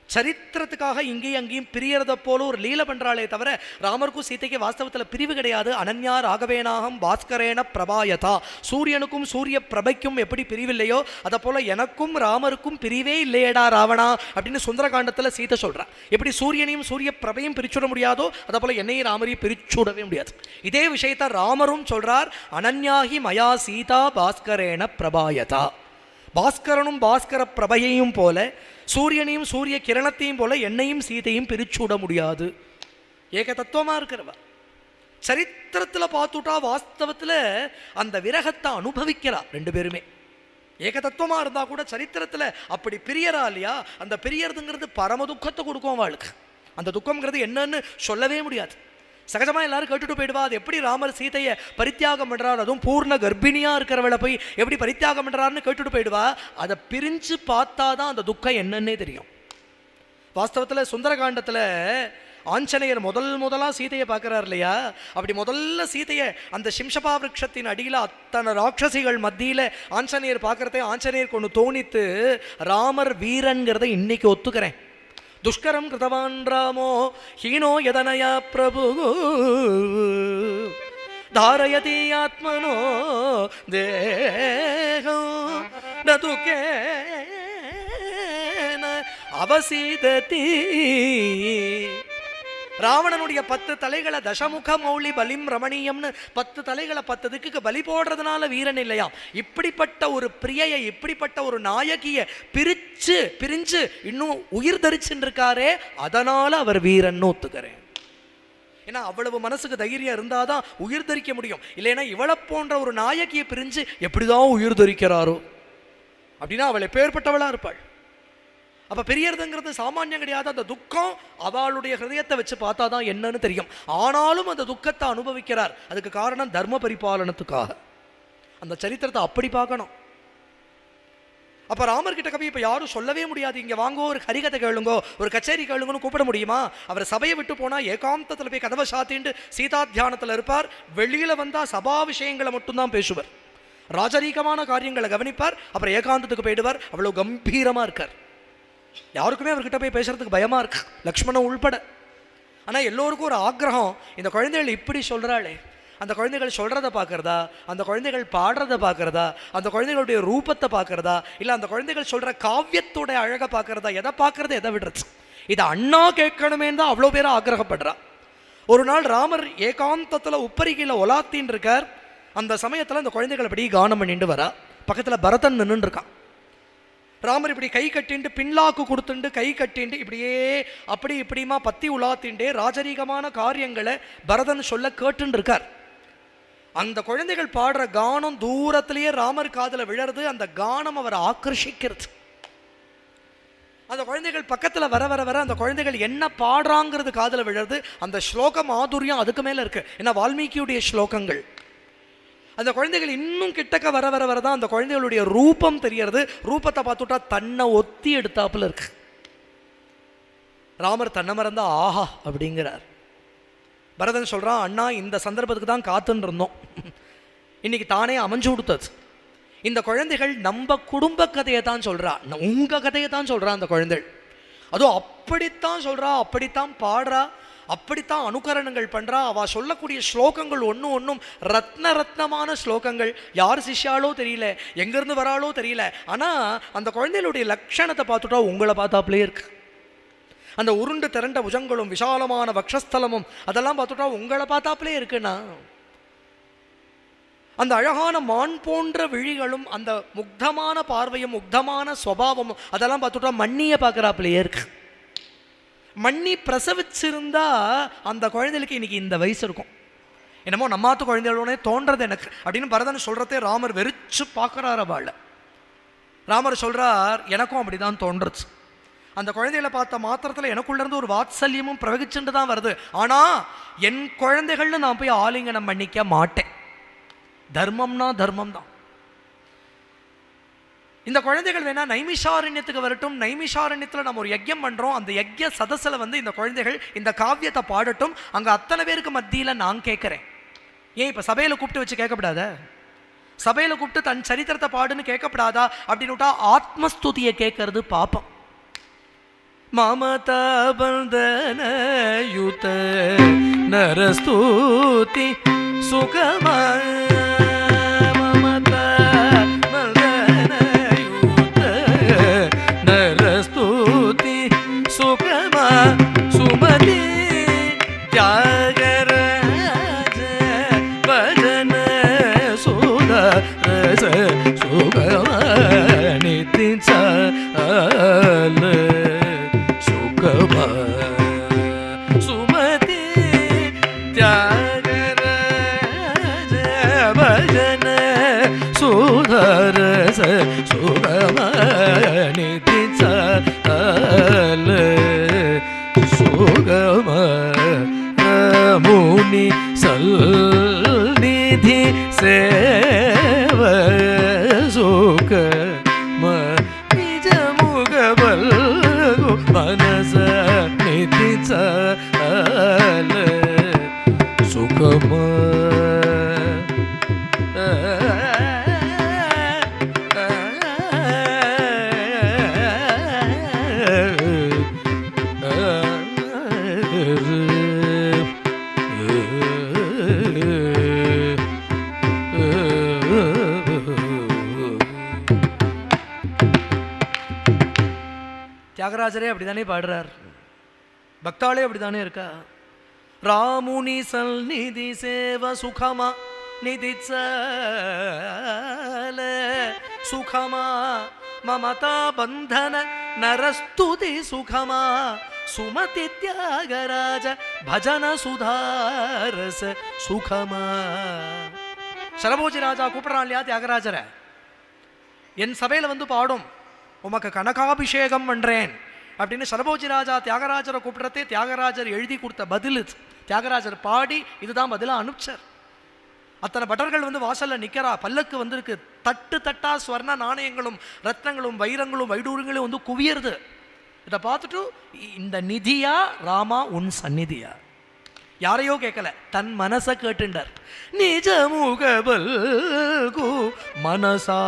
சரித்திரத்துக்காக இங்கேயும் அங்கேயும் பிரியறத போல ஒரு லீல பண்றாளே தவிர ராமருக்கும் சீதைக்கு வாஸ்தவத்தில் பிரிவு கிடையாது. அனன்யா ராகவேனாகம் பாஸ்கரேன பிரபாயதா. சூரியனுக்கும் சூரிய பிரபைக்கும் எப்படி பிரிவில்லையோ அதை போல எனக்கும் ராமருக்கும் பிரிவே இல்லையடா ராவணா அப்படின்னு சுந்தரகாண்டத்தில் சீதை சொல்றா. எப்படி சூரியனையும் சூரிய பிரபையும் பிரிச்சுட முடியாதோ அதை போல என்னையும் ராமரையும் பிரிச்சுடவே முடியாது. இதே விஷயத்தை ராமரும் சொல்றார், அனன்யாகி மயா சீதா பாஸ்கரேன பிரபாயதா. பாஸ்கரனும் பாஸ்கர பிரபையையும் போல சூரியனையும் சூரிய கிரணத்தையும் போல என்னையும் சீதையும் பிரிச்சுட முடியாது. ஏக தத்துவமா இருக்கிறவா. சரித்திரத்தில் பார்த்துட்டா வாஸ்தவத்தில் அந்த விரகத்தை அனுபவிக்கிறா ரெண்டு பேருமே. ஏக தத்துவமா இருந்தா கூட சரித்திரத்தில் அப்படி பிரியறா இல்லையா? அந்த பிரியறதுங்கிறது பரம துக்கத்தை கொடுக்கும் அவளுக்கு. அந்த துக்கம்ங்கிறது என்னன்னு சொல்லவே முடியாது. சகஜமாக எல்லாரும் கேட்டுட்டு போயிடுவா, அது எப்படி ராமர் சீதையை பரித்தியாகம் பண்ணுறாரு, அதுவும் பூர்ண கர்ப்பிணியாக இருக்கிறவளை போய் எப்படி பரித்தியாகம் பண்ணுறாருன்னு கேட்டுட்டு போயிடுவா. அதை பிரிஞ்சு பார்த்தா தான் அந்த துக்கம் என்னன்னே தெரியும். வாஸ்தவத்தில் சுந்தரகாண்டத்தில் ஆஞ்சநேயர் முதலாக சீதையை பார்க்குறார் இல்லையா? அப்படி முதல்ல சீதையை அந்த சிம்ஷபா விருட்சத்தின் அடியில் அத்தனை ராட்சசிகள் மத்தியில் ஆஞ்சநேயர் பார்க்குறதே ஆஞ்சநேயருக்கு ஒன்று தோணித்து, ராமர் வீரன்கிறத இன்னைக்கு ஒத்துக்கிறேன். துஷ்கரம் கிருதவான் ராமோ ஹீனோ யதனயா பிரபு தாரயதி ஆத்மனோ தேகம் நதுகேன அவசீததி. ராவணனுடைய 10 தலைகளை தசமுக மௌலி பலிம் ரமணீயம்னு 10 தலைகளை 10 திக்குக்கு பலி போடுறதுனால வீரன் இல்லையாம். இப்படிப்பட்ட ஒரு பிரியையை, இப்படிப்பட்ட ஒரு நாயகியை பிரிஞ்சு இன்னும் உயிர் தரிச்சுன்னு இருக்காரே, அதனால அவர் வீரன் ஒத்துக்கிறேன். ஏன்னா அவ்வளவு மனசுக்கு தைரியம் இருந்தாதான் உயிர் தரிக்க முடியும். இல்லைன்னா இவளை போன்ற ஒரு நாயகியை பிரிஞ்சு எப்படிதான் உயிர் தரிக்கிறாரோ அப்படின்னா அவள் எப்பேற்பட்டவளா இருப்பாள். அப்போ பெரியதுங்கிறது சாமானியம் கிடையாது. அந்த துக்கம் அவளுடைய ஹிருதயத்தை வச்சு பார்த்தா தான் என்னன்னு தெரியும். ஆனாலும் அந்த துக்கத்தை அனுபவிக்கிறார். அதுக்கு காரணம் தர்ம பரிபாலனத்துக்காக. அந்த சரித்திரத்தை அப்படி பார்க்கணும். அப்போ ராமர்கிட்ட கவி இப்போ யாரும் சொல்லவே முடியாது, இங்கே வாங்கோ ஒரு ஹரிகதை கேளுங்கோ, ஒரு கச்சேரி கேளுங்கன்னு கூப்பிட முடியுமா? அவர் சபையை விட்டு போனால் ஏகாந்தத்தில் போய் கதவை சாத்தின்ட்டு சீதா தியானத்தில் இருப்பார். வெளியில் வந்தால் சபா விஷயங்களை மட்டும்தான் பேசுவார். ராஜரீகமான காரியங்களை கவனிப்பார். அப்புறம் ஏகாந்தத்துக்கு போயிடுவார். அவ்வளோ கம்பீரமாக இருக்கார். யாருக்குமே அவர்கிட்ட போய் பேசுறதுக்கு பயமா இருக்கு, லக்ஷ்மணன் உள்பட. ஆனால் எல்லோருக்கும் ஒரு ஆக்ரகம், இந்த குழந்தைகள் இப்படி சொல்றாளே, அந்த குழந்தைகள் சொல்றதை பார்க்கறதா, அந்த குழந்தைகள் பாடுறதை பார்க்கறதா, அந்த குழந்தைகளுடைய ரூபத்தை பார்க்கறதா, இல்லை அந்த குழந்தைகள் சொல்ற காவியத்தோட அழகை பார்க்கறதா, எதை பார்க்கறது எதை விடுறது, இதை அண்ணா கேட்கணுமே தான் அவ்வளோ பேரை ஆக்ரகப்படுறா. ஒரு நாள் ராமர் ஏகாந்தத்தில் உப்பரிகையில் ஒலாத்தின்னு இருக்கார். அந்த சமயத்தில் அந்த குழந்தைகள் அப்படி கானம் பண்ணிட்டு வரா. பக்கத்தில் பரதன் நின்று இருக்கான். ராமர் இப்படி கை கட்டின்ட்டு பின்லாக்கு கொடுத்துட்டு கை கட்டின்ட்டு இப்படியே அப்படி இப்படிமா பத்தி உலாத்தின்ண்டே ராஜரீகமான காரியங்களை பரதன் சொல்ல கேட்டுன்னு இருக்கார். அந்த குழந்தைகள் பாடுற கானம் தூரத்திலேயே ராமர் காதில் விழறது. அந்த கானம் அவரை ஆக்கர்ஷிக்கிறது. அந்த குழந்தைகள் பக்கத்தில் வர வர வர அந்த குழந்தைகள் என்ன பாடுறாங்கிறது காதில் விழறது. அந்த ஸ்லோக மாதுரியம் அதுக்கு மேலே இருக்கு. ஏன்னா வால்மீகியுடைய ஸ்லோகங்கள். அந்த குழந்தைகள் இன்னும் கிட்டக்க வர வர வரதான் அந்த குழந்தைகளுடைய ரூபம் தெரியறது. ரூபத்தை பார்த்துட்டா தன்னை ஒத்தி எடுத்தாப்புல இருக்கு. ராமர் தன்னை மறந்தா ஆஹா அப்படிங்கிறார். பரதன் சொல்கிறான், அண்ணா இந்த சந்தர்ப்பத்துக்கு தான் காத்துன்னு இருந்தோம், இன்னைக்கு தானே அமைஞ்சு கொடுத்தது. இந்த குழந்தைகள் நம்ம குடும்ப கதையை தான் சொல்கிறா, உங்கள் கதையை தான் சொல்கிறா அந்த குழந்தைகள். அதுவும் அப்படித்தான் சொல்கிறா, அப்படித்தான் பாடுறா, அப்படித்தான் அனுகரணங்கள் பண்ணுறா. அவள் சொல்லக்கூடிய ஸ்லோகங்கள் ஒன்றும் ரத்னமான ஸ்லோகங்கள். யார் சிஷ்யாலோ தெரியல, எங்கேருந்து வராளோ தெரியல. ஆனால் அந்த குழந்தைகளுடைய லட்சணத்தை பார்த்துட்டா உங்களை பார்த்தாப்லே இருக்கு. அந்த உருண்டு திரண்ட புஜங்களும் விஷாலமான வக்ஷஸ்தலமும் அதெல்லாம் பார்த்துட்டா உங்களை பார்த்தாப்லே இருக்குன்னா, அந்த அழகான மான் போன்ற விழிகளும் அந்த முக்தமான பார்வையும் முக்தமான சுபாவமும் அதெல்லாம் பார்த்துட்டா மண்ணியை பார்க்குறாப்லையே இருக்கு. மண்ணி பிரசவிச்சிருந்தா அந்த குழந்தைகளுக்கு இன்னைக்கு இந்த வயசு இருக்கும். என்னமோ நம்மாத்து குழந்தைகளோடனே தோன்றது எனக்கு அப்படின்னு பரதன் சொல்கிறதே ராமர் வெறிச்சு பார்க்குறாரு. அவள் ராமர் சொல்கிறார், எனக்கும் அப்படி தான் தோன்றுச்சு. அந்த குழந்தைகளை பார்த்த மாத்திரத்தில் எனக்குள்ளேருந்து ஒரு வாத்சல்யமும் பிரவகிச்சுட்டு தான் வருது. ஆனால் என் குழந்தைகள்னு நான் போய் ஆலிங்கனம் பண்ணிக்க மாட்டேன். தர்மம்னா தர்மம் தான். இந்த குழந்தைகள் வேணா நைமிஷாரண்யத்துக்கு வரட்டும், நைமிஷாரண்யத்தில் நம்ம ஒரு யஜ்யம் பண்ணுறோம், அந்த யஜ்ய சதஸில் வந்து இந்த குழந்தைகள் இந்த காவியத்தை பாடட்டும். அங்கே அத்தனை பேருக்கு மத்தியில் நான் கேட்குறேன். ஏன் இப்போ சபையில் கூப்பிட்டு வச்சு கேட்கப்படாத? சபையில் கூப்பிட்டு தன் சரித்திரத்தை பாடுன்னு கேட்கப்படாதா அப்படின்னு விட்டா ஆத்மஸ்துதியை கேட்கறது பாப்பம். மமதா பந்தன யுத நரஸ்துதி சுகமா, மமதா பந்தன யுத நரஸ்துதி சுகமா, சுமதி தியாகராஜ பஜன சுதரச சுகமா நிதிச்ச சுமதி தியாகராஜ பஜன சுதரச சுகமநிதி சால சுகம முனி சல்நிதி சேவ சுக மனச நிதி சால சுகம தியாகராஜரே அப்படித்தானே பாடுறார், பக்தாளே அப்படித்தானே இருக்கா. ராமுனி சல் நிதி சேவ சுகமா நிதி சுகமா மமதா பந்தன நரஸ்துதி சுகமா சுமதி தியாகராஜ பஜன சுதாரச சுகமா. சரபோஜி ராஜா கூப்பிடுறான் இல்லையா தியாகராஜரை, என் சபையில் வந்து பாடும், உமக்கு கனகாபிஷேகம் பண்றேன் அப்படின்னு சரபோஜி ராஜா தியாகராஜரை கூப்பிடுறதே தியாகராஜர் எழுதி கொடுத்த பதில். தியாகராஜர் பாடி இதுதான் பதிலாக அனுப்பிச்சார். அத்தனை பட்டர்கள் வந்து வாசல்ல நிற்கிறா, பல்லக்கு வந்திருக்கு, தட்டு தட்டா ஸ்வர்ண நாணயங்களும் ரத்னங்களும் வைரங்களும் வைடூரியங்களும் வந்து குவியறது. இதை பார்த்துட்டு இந்த நிதியா ராமா உன் சந்நிதியா? யாரையோ கேட்கல, தன் மனசை கேட்டுண்டார். நிஜமுகபல் மனசா,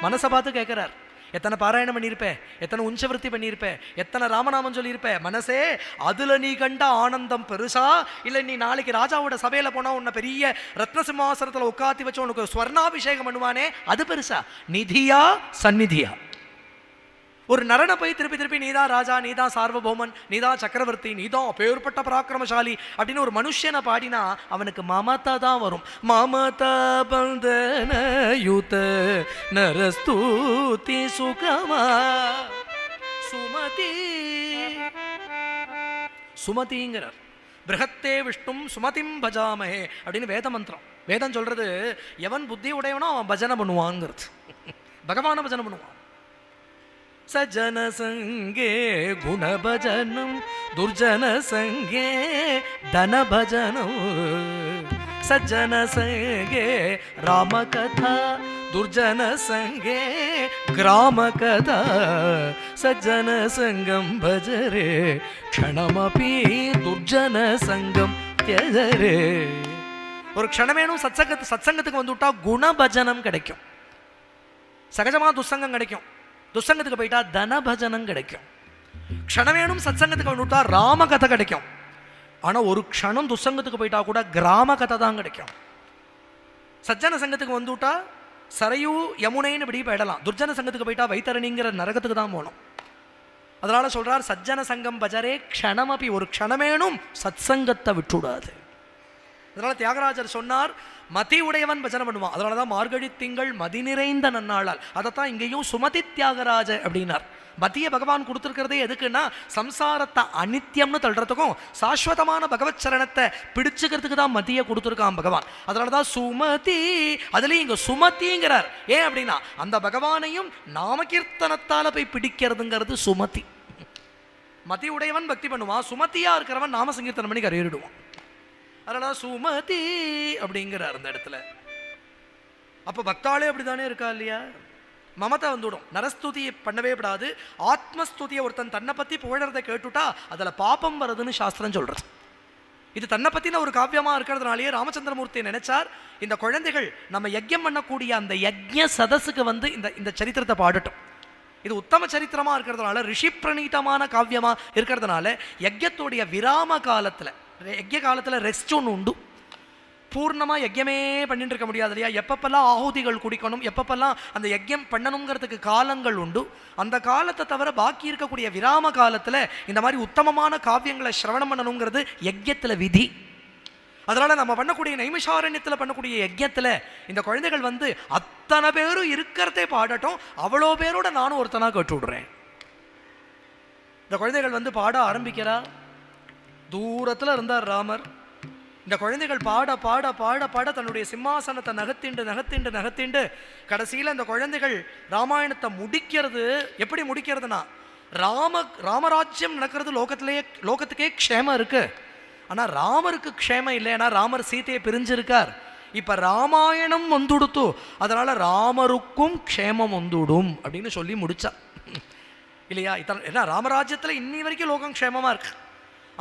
மனசை பார்த்து கேட்கிறார். எத்தனை பாராயணம் பண்ணியிருப்ப, எத்தனை உஞ்சவருத்தி பண்ணியிருப்ப, எத்தனை ராமநாமம் சொல்லியிருப்ப, மனசே அதுல நீ கண்ட ஆனந்தம் பெருசா இல்லை நீ நாளைக்கு ராஜாவோட சபையில போனா உன்னை பெரிய ரத்ன சிம்மாசனத்துல உட்காத்தி வச்சு உனக்கு ஸ்வர்ணாபிஷேகம் பண்ணுவானே அது பெருசா? நிதியா சந்நிதியா? ஒரு நரனை போய் திருப்பி திருப்பி நீதான் ராஜா, நீதான் சார்வபௌமன், நீதான் சக்கரவர்த்தி, நீதான் பேர்பட்ட பராக்கிரமசாலி அப்படின்னு ஒரு மனுஷனை பாடினா அவனுக்கு மமதா தான் வரும். மமதா பந்தன யுத நரஸ்துதி சுகமா சுமதி. சுமதிங்கிறார். பிருகத்தே விஷ்ணும் சுமதிம் பஜாமஹே அப்படின்னு வேத மந்திரம். வேதம் சொல்றது எவன் புத்தி உடையவனோ அவன் பஜனை பண்ணுவாங்கிறது. பகவான பஜனை பண்ணுவான். சஜன சங்கே குண பஜனம் துர்ஜன சங்கே தன பஜனம். சஜ்ஜன சங்கே ராம கதா துர்ஜன சங்கே கிராம கதா சஜ்ஜன சங்கம் பஜரே க்ஷணமபி துர்ஜன சங்கம் தியஜரே. ஒரு க்ஷணமேனும் சத்சங்கத்துக்கு வந்துவிட்டா குணபஜனம் கிடைக்கும். சகஜமாக துசங்கம் கிடைக்கும். துசங்கத்துக்கு போயிட்டா தனபஜனம் கிடைக்கும். க்ஷணமேனும் சத்சங்கத்துக்கு வந்துவிட்டா ராமகதை கிடைக்கும். ஆனால் ஒரு க்ஷணம் துசங்கத்துக்கு போயிட்டா கூட கிராம கதை தான் கிடைக்கும். சஜ்ஜன சங்கத்துக்கு வந்துவிட்டா சரையூ யமுனைன்னு இப்படி போயிடலாம். துர்ஜன சங்கத்துக்கு போயிட்டா வைத்தரணிங்கிற நரகத்துக்கு தான் போகணும். அதனால சொல்றார் சஜ்ஜன சங்கம் பஜரே க்ஷணமபி, ஒரு க்ஷணமேனும் சத்சங்கத்தை விட்டுடாது. அதனால தியாகராஜர் சொன்னார் மதி உடையவன் பஜனை பண்ணுவான். அதனாலதான் மார்கழி திங்கள் மதி நிறைந்த நன்னாளால். அதைத்தான் இங்கேயும் சுமதி தியாகராஜ அப்படின்னார். மத்திய பகவான் கொடுத்துருக்கிறதே எதுக்குன்னா சம்சாரத்தை அனித்தியம்னு தள்ளுறதுக்கும் சாஸ்வதமான பகவத் சரணத்தை பிடிச்சுக்கிறதுக்கு தான் மத்திய கொடுத்துருக்கான் பகவான். அதனாலதான் சுமதி, அதுலயும் இங்க சுமதிங்கிறார். ஏன் அப்படின்னா அந்த பகவானையும் நாமகீர்த்தனத்தால போய் பிடிக்கிறதுங்கிறது சுமதி. மதி உடையவன் பக்தி பண்ணுவான், சுமதியா இருக்கிறவன் நாம சங்கீர்த்தனம் பண்ணி கரையேறிடுவான். அதனால சுமதி அப்படிங்கிறார் அந்த இடத்துல. அப்ப பக்தாளே அப்படித்தானே இருக்கா இல்லையா? மமதை வந்துவிடும். நரஸ்துதியை பண்ணவே விடாது. ஆத்மஸ்துதியை ஒருத்தன் தன்னை பற்றி புகழறதை கேட்டுட்டா அதில் பாப்பம் வருதுன்னு சாஸ்திரம் சொல்கிறது. இது தன்னை பற்றின ஒரு காவியமாக இருக்கிறதுனாலேயே ராமச்சந்திரமூர்த்தியை நினைச்சார், இந்த குழந்தைகள் நம்ம யஜ்யம் பண்ணக்கூடிய அந்த யஜ்ய சதஸுக்கு வந்து இந்த சரித்திரத்தை பாடட்டும். இது உத்தம சரித்திரமாக இருக்கிறதுனால, ரிஷி பிரணீதமான காவியமாக இருக்கிறதுனால யஜ்யத்துடைய விராம காலத்தில், யஜ்ய காலத்தில் ரெஸ்ட் ஒன்று உண்டு. பூர்ணமாக யஜ்யமே பண்ணிட்டு இருக்க முடியாது இல்லையா? எப்பப்பெல்லாம் ஆಹುதிகள் குடிக்கணும், எப்பப்பெல்லாம் அந்த யஜ்யம் பண்ணணுங்கிறதுக்கு காலங்கள் உண்டு. அந்த காலத்தை தவிர பாக்கி இருக்கக்கூடிய விராம காலத்தில் இந்த மாதிரி உத்தமமான காவியங்களை சிரவணம் பண்ணணுங்கிறது யஜ்யத்தில் விதி. அதனால நம்ம பண்ணக்கூடிய நைமிஷாரண்யத்தில் பண்ணக்கூடிய யஜ்யத்தில் இந்த குழந்தைகள் வந்து அத்தனை பேரும் இருக்கிறதே பாடட்டும், அவ்வளோ பேரோட நானும் ஒருத்தனாக கேட்டு விடுறேன். இந்த குழந்தைகள் வந்து பாட ஆரம்பிக்கிறா. தூரத்தில் இருந்தார் ராமர். இந்த குழந்தைகள் பாட பாட பாட பாட தன்னுடைய சிம்மாசனத்தை நகர்த்திண்டு கடைசியில் இந்த குழந்தைகள் ராமாயணத்தை முடிக்கிறது. எப்படி முடிக்கிறதுனா, ராமராஜ்யம் நடக்கிறது லோகத்துக்கே க்ஷேமம் இருக்கு. ஆனால் ராமருக்கு க்ஷேமம் இல்லை. ஏன்னா ராமர் சீதையை பிரிஞ்சிருக்கார். இப்போ ராமாயணம் வந்துடுத்து, அதனால ராமருக்கும் க்ஷேமம் வந்துடும் அப்படின்னு சொல்லி முடிச்சா இல்லையா? ஏன்னா ராமராஜ்யத்தில் இன்னி வரைக்கும் லோகம் க்ஷேமமாக இருக்கு.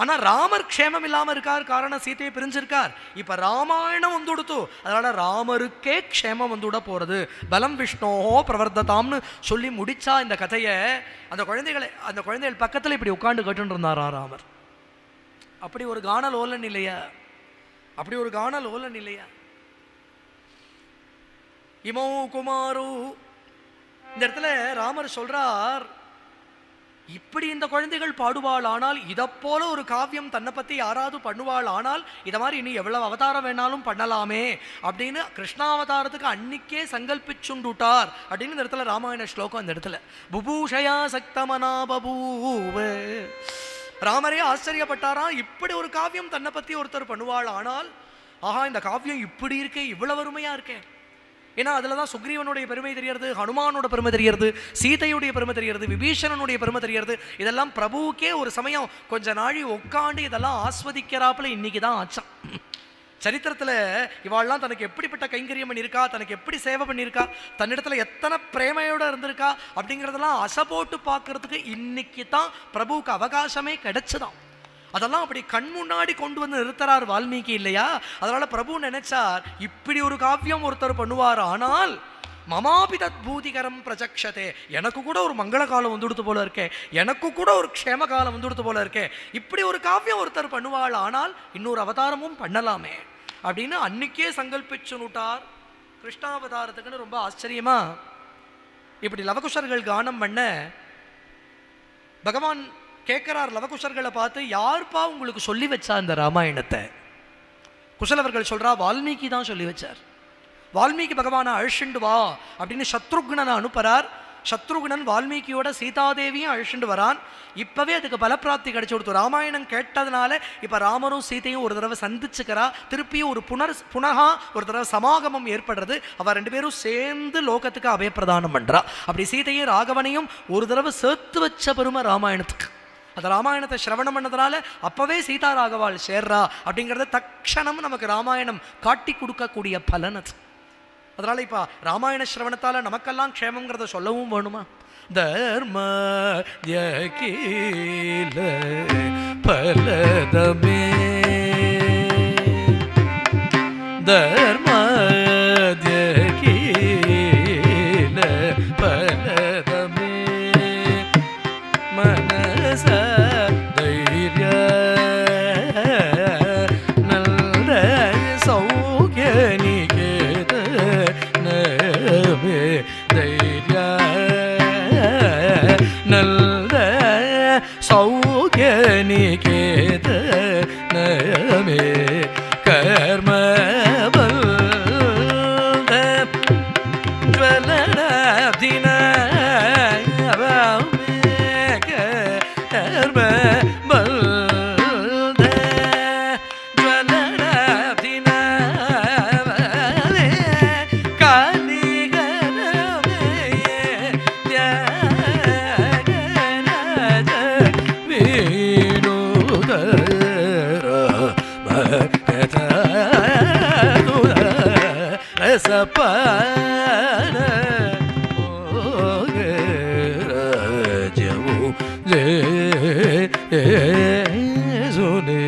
ஆனால் ராமர் க்ஷேமம் இல்லாமல் இருக்கார், காரணம் சீதையை பிரிஞ்சிருக்கார். இப்போ ராமாயணம் வந்து கொடுத்து, அதனால ராமருக்கே க்ஷேமம் வந்துவிட போகிறது. பலம் விஷ்ணோஹோ பிரவர்த்ததாம்னு சொல்லி முடிச்சா இந்த கதையை. அந்த குழந்தைகள் பக்கத்தில் இப்படி உட்காந்து கேட்டு இருந்தாரா ராமர். அப்படி ஒரு காணலோலன் இல்லையா? அப்படி ஒரு காணலோலன் இல்லையா? இமோ குமாரு, இந்த இடத்துல ராமர் சொல்றார், இப்படி இந்த குழந்தைகள் பாடுவாள் ஆனால், இதை போல ஒரு காவியம் தன்னை பற்றி யாராவது பண்ணுவாள் ஆனால், இதை மாதிரி இனி எவ்வளவு அவதாரம் வேணாலும் பண்ணலாமே அப்படின்னு கிருஷ்ணாவதாரத்துக்கு அன்னிக்கே சங்கல்பிச்சுண்டுட்டார் அப்படின்னு இந்த இடத்துல ராமாயண ஸ்லோகம். இந்த இடத்துல புபூஷயா சக்தமனா பபூவ, ராமரே ஆச்சரியப்பட்டாராம். இப்படி ஒரு காவியம் தன்னை பற்றி ஒருத்தர் பண்ணுவாள் ஆனால், ஆஹா இந்த காவியம் இப்படி இருக்கே, இவ்வளவு அருமையா இருக்கே. ஏன்னா அதில் தான் சுக்ரீவனுடைய பெருமை தெரியறது, ஹனுமானோட பெருமை தெரியறது, சீதையுடைய பெருமை தெரியறது, விபீஷணனுடைய பெருமை தெரியறது. இதெல்லாம் பிரபுவுக்கே ஒரு சமயம் கொஞ்ச நாழி உட்காண்டு இதெல்லாம் ஆஸ்வதிக்கிறாப்புல இன்னைக்கு தான் ஆச்சான். சரித்திரத்தில் இவாள்லாம் தனக்கு எப்படிப்பட்ட கைங்கரியம் பண்ணியிருக்கா, தனக்கு எப்படி சேவை பண்ணியிருக்கா, தன்னிடத்துல எத்தனை பிரேமையோடு இருந்திருக்கா அப்படிங்கிறதெல்லாம் அசை போட்டு பார்க்கறதுக்கு இன்னைக்கு தான் பிரபுவுக்கு அவகாசமே கிடைச்சுதான். அதெல்லாம் அப்படி கண் முன்னாடி கொண்டு வந்து நிறுத்துறார் வால்மீகி இல்லையா? அதனால பிரபு நினைச்சார், இப்படி ஒரு காவியம் ஒருத்தர் பண்ணுவார் ஆனால் மமாபி தத் பூதிகரம் பிரஜக்ஷதே, எனக்கு கூட ஒரு மங்கள காலம் வந்துடுத்து போல இருக்கே, எனக்கு கூட ஒரு க்ஷேம காலம் வந்துடுத்து போல இருக்கே, இப்படி ஒரு காவியம் ஒருத்தர் பண்ணுவாள் ஆனால் இன்னொரு அவதாரமும் பண்ணலாமே அப்படின்னு அன்னைக்கே சங்கல்பிச்சுட்டார். கிருஷ்ணாவதாரத்துக்குன்னு ரொம்ப ஆச்சரியமா இப்படி லவகுஷர்கள் கானம் பண்ண பகவான் கேட்கிறார் லவகுஷர்களை பார்த்து, யார்ப்பா உங்களுக்கு சொல்லி வச்சா இந்த ராமாயணத்தை? குஷலவர்கள் சொல்றா, வால்மீகி தான் சொல்லி வச்சார். வால்மீகி பகவானை அழிச்சுண்டு வா அப்படின்னு சத்ருக்னனை அனுப்புறார். சத்ருக்னன் வால்மீகியோட சீதாதேவியும் அழிச்சுண்டு வரான். இப்பவே அதுக்கு பலப்பிராப்தி கிடைச்சி கொடுத்து. ராமாயணம் கேட்டதுனால இப்ப ராமரும் சீதையும் ஒரு தடவை சந்திச்சுக்கிறா. திருப்பியும் ஒரு புனகா ஒரு தடவை சமாகமம் ஏற்படுறது. அவ ரெண்டு பேரும் சேர்ந்து லோகத்துக்கு அபயப்பிரதானம் பண்றா. அப்படி சீதையும் ராகவனையும் ஒரு தடவை சேர்த்து வச்ச பெருமை ராமாயணத்துக்கு. அந்த ராமாயணத்தை சிரவணம் பண்ணதுனால அப்பவே சீதா ராகவாள் சேர்றா அப்படிங்கிறத தக்ஷணம் நமக்கு ராமாயணம் காட்டி கொடுக்கக்கூடிய பலன் அது. அதனால இப்போ ராமாயண ஸ்ரவணத்தால் நமக்கெல்லாம் க்ஷேமங்கிறத சொல்லவும் வேணுமா? தர்ம யகீல பலதமே தர்ம யகீல பலதமே மனச தைரிய நல்ல சௌக்கிய நிகேதனமே தைரிய நல்ல சௌக்கிய நிகேதனமே கர்ம பல்த ஜ்வலனாப்தின கர்ம பல்த ஜ்வலனாப்தின சப்பான ராஜவு சுனே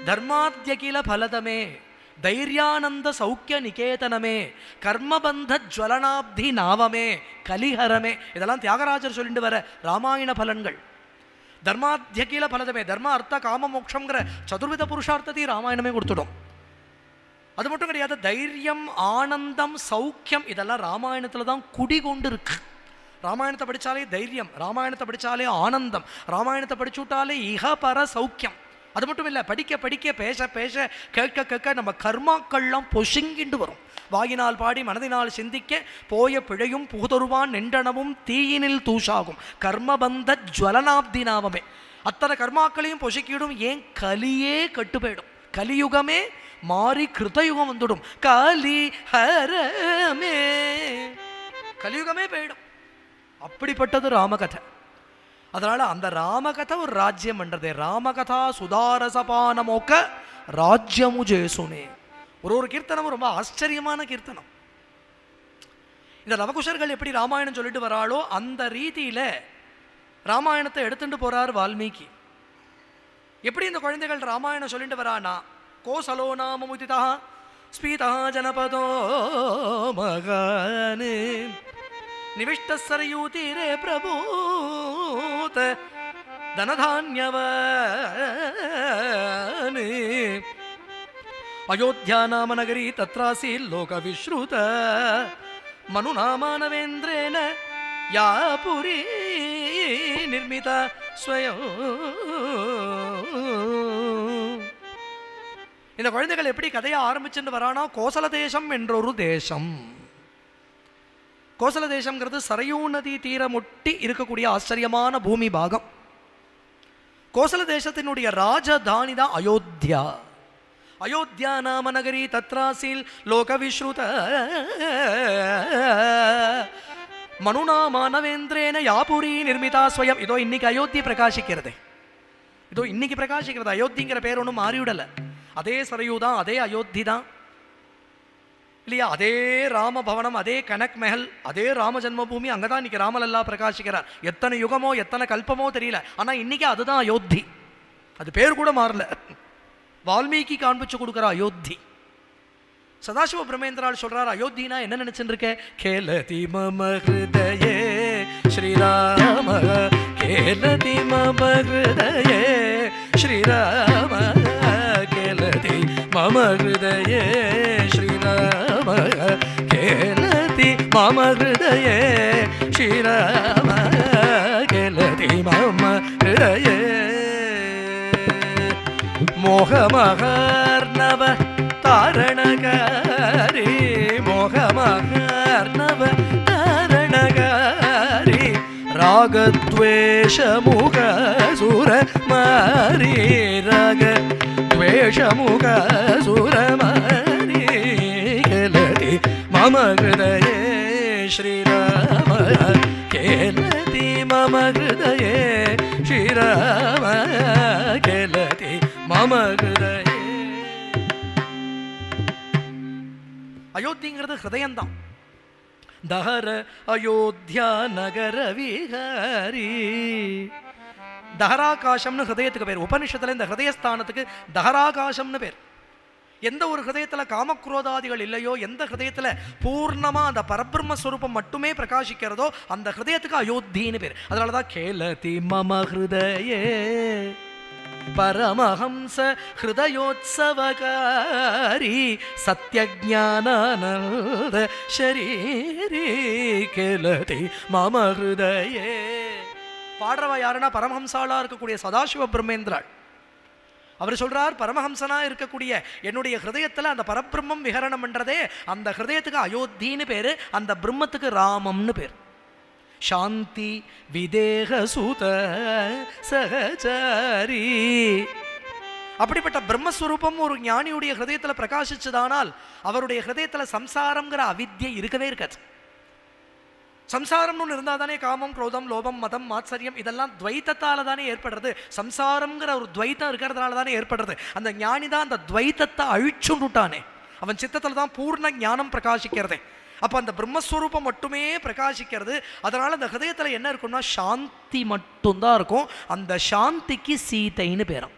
தர்மாத்யகில பலதமே தைரியானந்த சௌக்கிய நிகேதனமே கர்மபந்த ஜ்வலனாப்தி நாவமே கலிஹரமே. இதெல்லாம் தியாகராஜர் சொல்லிட்டு வர ராமாயண பலன்கள். தர்மாத்யகில பலதமே தர்ம அர்த்த காம மோட்சங்கிற சதுர்வித புருஷார்த்தத்தையும் ராமாயணமே கொடுத்துடும். அது மட்டும் கிடையாது, தைரியம் ஆனந்தம் சௌக்கியம் இதெல்லாம் ராமாயணத்தில் தான் குடிகொண்டு இருக்கு. ராமாயணத்தை படித்தாலே தைரியம், ராமாயணத்தை படித்தாலே ஆனந்தம், ராமாயணத்தை படிச்சுட்டாலே இஹபர சௌக்கியம். அது மட்டும் இல்லை, படிக்க படிக்க பேச பேச கேட்க கேட்க நம்ம கர்மாக்கள்லாம் பொசுங்கிண்டு வரும். வாயினால் பாடி மனதினால் சிந்திக்க போய பிழையும் புகுதொருவான் நின்றனவும் தீயினில் தூஷாகும் கர்மபந்த ஜ்வலனாப்தினாவமே. அத்தனை கர்மாக்களையும் பொசுக்கிடும். ஏன்? கலியே கட்டு போயிடும். கலியுகமே மாறி கிருத்தயுகம் வந்துடும். கலி ஹரமே கலியுகமே போயிடும். அப்படிப்பட்டது ராமகதை. அதனால அந்த ராமகதை ஒரு ராஜ்யம் பண்றதே. ராமகதா சுதாரசபானமோக்க ராஜ்யமு ஜேசுனே. ஒரு கீர்த்தனம் ரொம்ப ஆச்சரியமான கீர்த்தனம். இந்த லவகுஷர்கள் எப்படி ராமாயணம் சொல்லிட்டு வராளோ அந்த ரீதியில ராமாயணத்தை எடுத்துட்டு போறார் வால்மீகி. எப்படி இந்த குழந்தைகள் ராமாயணம் சொல்லிட்டு வரானா, கோசலோ நாம முதிதா ஸ்பீதா ஜனபதோ மகானே நிவிஷ்ட சரயூ தீரே பிரபூத தனதான்யவனே அயோத்தியா நாம நகரி தத்ராசீல் லோக விஸ்ருத மனு நாமானவேந்திரேன யா புரி நிர்மித ஸ்வயம். இந்த குழந்தைகள் எப்படி கதையை ஆரம்பிச்சுட்டு வரானா, கோசல தேசம் என்றொரு தேசம். கோசல தேசம்ங்கிறது சரையூ நதி தீரமொட்டி இருக்கக்கூடிய ஆச்சரியமான பூமி பாகம். கோசல தேசத்தினுடைய ராஜதானி தான் அயோத்தியா. அயோத்தியா நாம நகரி தத்ராசீல் லோக விஸ்ருத மனுனா மானவேந்திரேன யாபுரி நிர்மிதா ஸ்வயம். இதோ இன்னைக்கு அயோத்தி பிரகாசிக்கிறது. இதோ இன்னைக்கு பிரகாசிக்கிறது. அயோத்திங்கிற பேர் ஒன்றும் மாறிவிடல. அதே சரையூ தான், அதே அயோத்தி தான் இல்லையா? அதே ராமபவனம், அதே கனக் மெஹல், அதே ராம ஜன்மபூமி. அங்கதான் இன்னைக்கு ராமலல்லா பிரகாசிக்கிறார். எத்தனை யுகமோ எத்தனை கல்பமோ தெரியல, ஆனா இன்னைக்கு அதுதான் அயோத்தி. அது பேர் கூட மாறல. வால்மீகி காண்பிச்சு கொடுக்குற அயோத்தி. சதாசிவ பிரம்மேந்திரால் சொல்றார், அயோத்தினா என்ன நினைச்சுட்டு இருக்க? கேலதி மம ஹிருதயே ஸ்ரீராம கேலதி மம ஹிருதயே ஸ்ரீராம கேலதி மம ஹிருதயே ஸ்ரீராம கேலதி மம ஹிருதயே ஸ்ரீராம கேலதி மம ஹிருதயே மோகமகர்ணவ தாரணகாரி மோகமகர்ணவ தாரணகாரி ராகத்வேஷமுக சுரமாரி ராகத்வேஷமுக சுரமாரி கேலதி மம ஹிருதயே ஸ்ரீராம கேலதி மம ஹிருதயே ஸ்ரீராம கேலதி மம ஹிருதயே. அயோத்திங்கிறது ஹிருதயம்தான். தஹர அயோத்தியா நகர விஹாரி. தஹராகாசம்னு ஹிருதயத்துக்கு பேர். உபனிஷத்துல இந்த ஹிருதயஸ்தானத்துக்கு தஹராகாசம்னு பேர். எந்த ஒரு ஹிருதயத்தில் காமக்ரோதாதிகள் இல்லையோ, எந்த ஹிருதயத்தில் பூர்ணமாக அந்த பரபிரம்மஸ்வரூபம் மட்டுமே பிரகாசிக்கிறதோ அந்த ஹிருதயத்துக்கு அயோத்தின்னு பேர். அதனால தான் கேலதி மம ஹிருதயே பரமஹம்ச ஹிருதயோத்சவகாரி சத்யஜானானந்த ஷரீரி கேலதி மம ஹிருதயே. பாடுறவ யாருன்னா பரமஹம்சாளா இருக்கக்கூடிய சதாசிவ பிரம்மேந்திராள். அவர் சொல்றார், பரமஹம்சனா இருக்கக்கூடிய என்னுடைய ஹிருதயத்தில் அந்த பரபிரம்மம் விஹரணம் என்றதே, அந்த ஹிருதயத்துக்கு அயோத்தின்னு பேரு, அந்த பிரம்மத்துக்கு ராமம்னு பேர். சாந்தி விதேக சூத சகச்சாரி. அப்படிப்பட்ட பிரம்மஸ்வரூபம் ஒரு ஞானியுடைய ஹிருதயத்தில் பிரகாசிச்சதானால் அவருடைய ஹிருதயத்தில் சம்சாரம்ங்கிற அவித்யை இருக்கவே இருக்காது. சம்சாரம்னு இருந்தால் தானே காமம், குரோதம், லோபம், மதம், மாத்சரியம் இதெல்லாம் துவைத்தத்தால் தானே ஏற்படுறது. சம்சாரம்ங்கிற ஒரு துவைத்தம் இருக்கிறதுனால தானே ஏற்படுறது. அந்த ஞானி தான் அந்த துவைத்தத்தை அழிச்சுட்டானே, அவன் சித்தத்தில் தான் பூர்ண ஞானம் பிரகாசிக்கிறதே. அப்போ அந்த பிரம்மஸ்வரூபம் மட்டுமே பிரகாசிக்கிறது. அதனால் அந்த ஹிருதயத்தில் என்ன இருக்கும்னா சாந்தி மட்டும்தான் இருக்கும். அந்த சாந்திக்கு சீதைன்னு பேராம்.